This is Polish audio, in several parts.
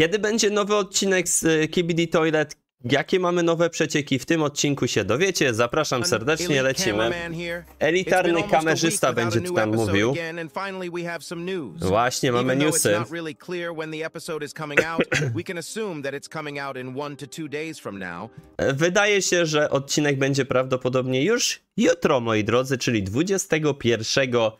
Kiedy będzie nowy odcinek z Skibidi Toilet? Jakie mamy nowe przecieki? W tym odcinku się dowiecie. Zapraszam serdecznie, lecimy. Elitarny kamerzysta będzie tu tam mówił. Właśnie, mamy newsy. Wydaje się, że odcinek będzie prawdopodobnie już jutro, moi drodzy, czyli 21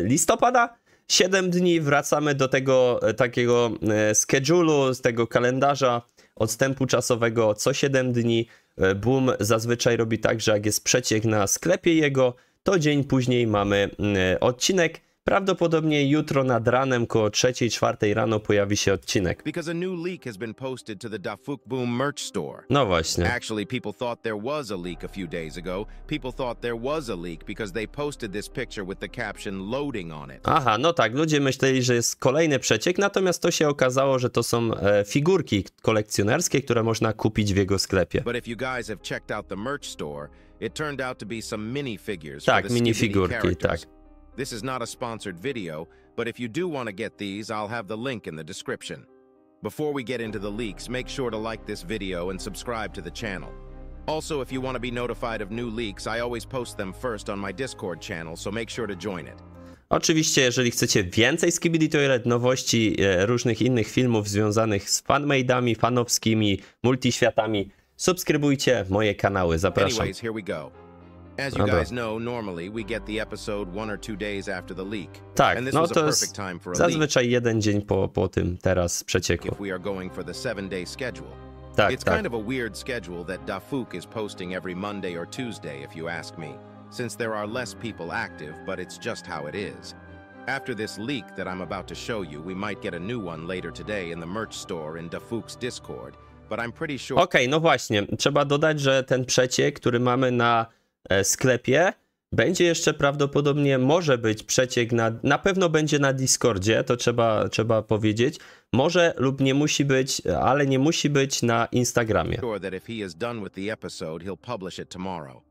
listopada. 7 dni wracamy do tego takiego schedule'u, z tego kalendarza odstępu czasowego co 7 dni. Boom zazwyczaj robi tak, że jak jest przeciek na sklepie jego, to dzień później mamy odcinek. Prawdopodobnie jutro nad ranem, koło 3-4 rano pojawi się odcinek. No właśnie. Actually, people thought there was a leak a few days ago. People thought there was a leak because they posted this picture with the caption loading on it. Aha, no tak, ludzie myśleli, że jest kolejny przeciek, natomiast to się okazało, że to są figurki kolekcjonerskie, które można kupić w jego sklepie. But if you guys have checked out the merch store, it turned out to be some minifigures Tak, for the minifigurki, Skibidi tak. characters. This is not a sponsored video, but if you do want to get these, I'll have the link in the description. Before we get into the leaks, make sure to like this video and subscribe to the channel. Also, if you want to be notified of new leaks, I always post them first on my Discord channel, so make sure to join it. Oczywiście, jeżeli chcecie więcej Skibidi Toilet, nowości, różnych innych filmów związanych z fanmade'ami, fanowskimi, multiświatami, subskrybujcie moje kanały. Zapraszam. Anyways, here we go. As you guys know, normally we get the episode 1 or 2 days after the leak. Tak, and this no was a to perfect jest time for a leak zazwyczaj jeden dzień po tym teraz przecieku. if we are going for the 7-day schedule. Tak, It's tak. kind of a weird schedule that Dafuk is posting every Monday or Tuesday, if you ask me, since there are less people active, but it's just how it is. After this leak that I'm about to show you, we might get a new one later today in the merch store in Dafuk's Discord, but I'm pretty sure... Okej, no właśnie, trzeba dodać, że ten przeciek, który mamy na sklepie, będzie jeszcze prawdopodobnie, może być przeciek na pewno będzie na Discordzie, to trzeba powiedzieć. Może lub nie musi być, ale nie musi być na Instagramie. that if he is done with the episode, he'll publish it tomorrow.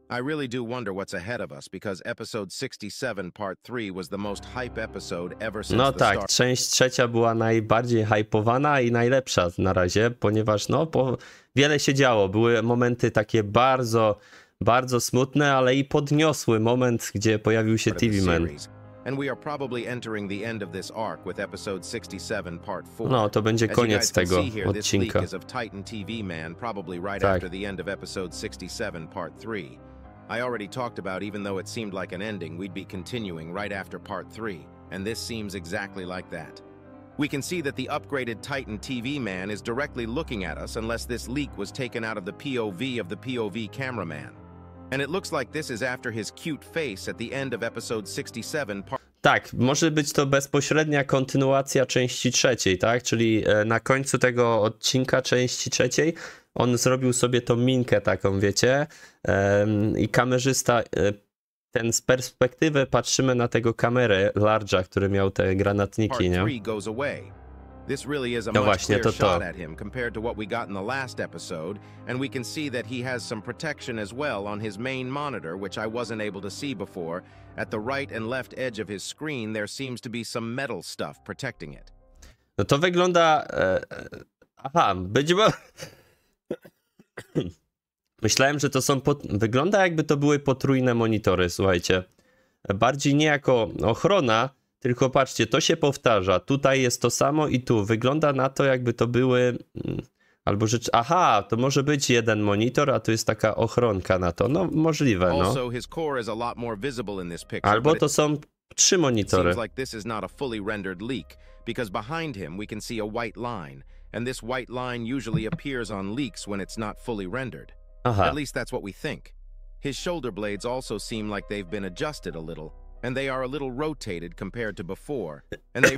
I really do wonder what's ahead of us because episode 67 part 3 was the most hype episode ever since No the tak, start. część trzecia była najbardziej hypowana i najlepsza na razie, ponieważ no wiele się działo. Były momenty takie bardzo smutne, ale i podniosły moment, gdzie pojawił się TV Man. And we are probably entering the end of this arc with episode 67 part 4. No, to będzie As you koniec guys can tego see here, this leak odcinka. is of Titan TV Man, probably right Tak. after the end of episode 67 part 3. I already talked about, even though it seemed like an ending, we'd be continuing right after part 3, and this seems exactly like that. We can see that the upgraded Titan TV Man is directly looking at us unless this leak was taken out of the POV of the POV cameraman. And it looks like this is after his cute face at the end of episode 67 part... Tak, może być to bezpośrednia kontynuacja części trzeciej, tak? Czyli na końcu tego odcinka części trzeciej on zrobił sobie tą minkę taką, wiecie? I kamerzysta, ten z perspektywy patrzymy na tego kamerę Large'a, który miał te granatniki, nie? This really is a No much właśnie, clearer to. shot at him compared to what we got in the last episode, and we can see that he has some protection as well on his main monitor, which I wasn't able to see before. At the right and left edge of his screen, there seems to be some metal stuff protecting it. No to wygląda... Aha, być może... Myślałem, że to są... Wygląda jakby to były potrójne monitory, słuchajcie. Bardziej nie jako ochrona, tylko patrzcie, to się powtarza. Tutaj jest to samo i tu. Wygląda na to, jakby to były... Albo rzecz... Aha, to może być jeden monitor, a tu jest taka ochronka na to. No, możliwe, no. Albo to są 3 monitory. Seems like this is not a fully rendered leak, because behind him we can see a white line, and this white line usually appears on leaks when it's not fully rendered. Aha. At least that's what we think. His shoulder blades also seem like they've been adjusted a little, and they are a little rotated compared to before. And they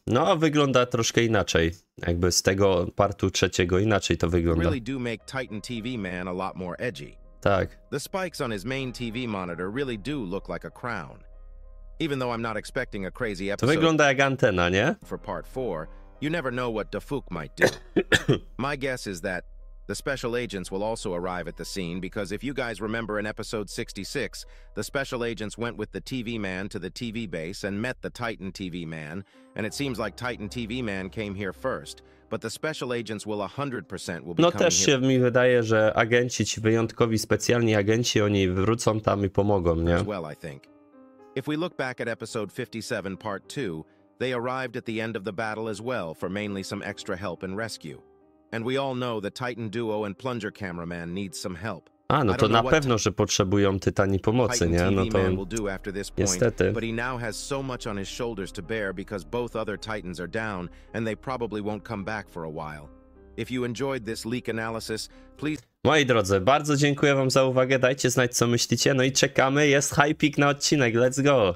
No, wygląda troszkę inaczej. Jakby z tego partu trzeciego inaczej to wygląda. really do make Titan TV Man a lot more edgy. Tak. The spikes on his main TV monitor really do look like a crown. Even though I'm not expecting a crazy To episode wygląda jak antena, nie? for part 4, you never know what Dafuk might do. My guess is that The special agents will also arrive at the scene because if you guys remember in episode 66, the special agents went with the TV man to the TV base and met the Titan TV man, and it seems like Titan TV man came here first, but the special agents will 100% will be No coming też się mi wydaje, że agenci, ci wyjątkowi, specjalni agenci, oni wrócą tam i pomogą, nie? as well, I think. If we look back at episode 57 part 2, they arrived at the end of the battle as well for mainly some extra help and rescue. And we all know the Titan duo and plunger cameraman needs some help. A, no to na pewno, że potrzebują tytani pomocy, nie? No to niestety. But he now has so much on his shoulders to bear because both other Titans are down and they probably won't come back for a while. If you enjoyed this leak analysis, please... Moi drodzy, bardzo dziękuję wam za uwagę, dajcie znać co myślicie, no i czekamy, jest hypik na odcinek, let's go!